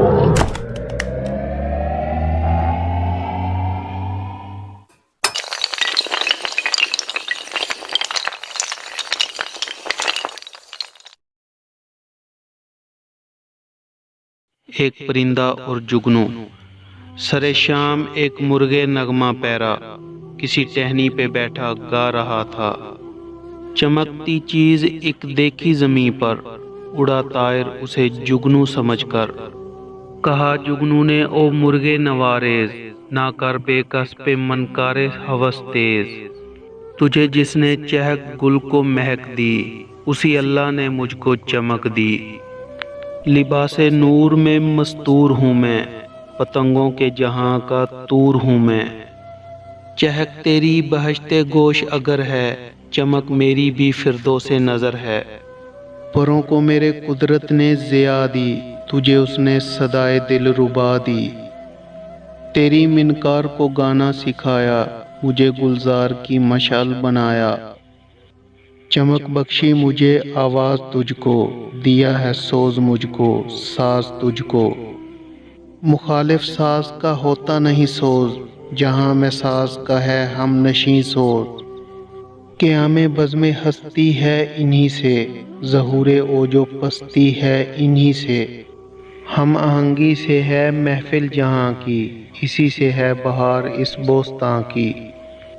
ایک پرندہ اور جگنو۔ سرے شام ایک مرغے نغمہ پیرا کسی ٹہنی پہ بیٹھا گا رہا تھا۔ چمکتی چیز ایک دیکھی زمیں پر، اڑا طائر اسے جگنو سمجھ کر۔ کہا جگنو نے او مرغے نوارز، نہ کر بے کس پہ منکار ہوس تیز۔ تجھے جس نے چہک گل کو مہک دی، اسی اللہ نے مجھ کو چمک دی۔ لباس نور میں مستور ہوں میں، پتنگوں کے جہاں کا طور ہوں میں۔ چہک تیری بہشت گوش اگر ہے، چمک میری بھی فردوس نظر ہے۔ پروں کو میرے قدرت نے ضیا دی، تجھے اس نے صدائے دل ربا دی۔ تیری منکار کو گانا سکھایا، مجھے گلزار کی مشعل بنایا۔ چمک بخشی مجھے آواز تجھ کو، دیا ہے سوز مجھ کو ساز تجھ کو۔ مخالف ساز کا ہوتا نہیں سوز، جہاں میں ساز کا ہے ہم نشیں سوز۔ قیام بزم ہستی ہے انہی سے، ظہور اوج و پستی ہے انہی سے۔ ہم آہنگی سے ہے محفل جہاں کی، اسی سے ہے بہار اس بوستاں کی۔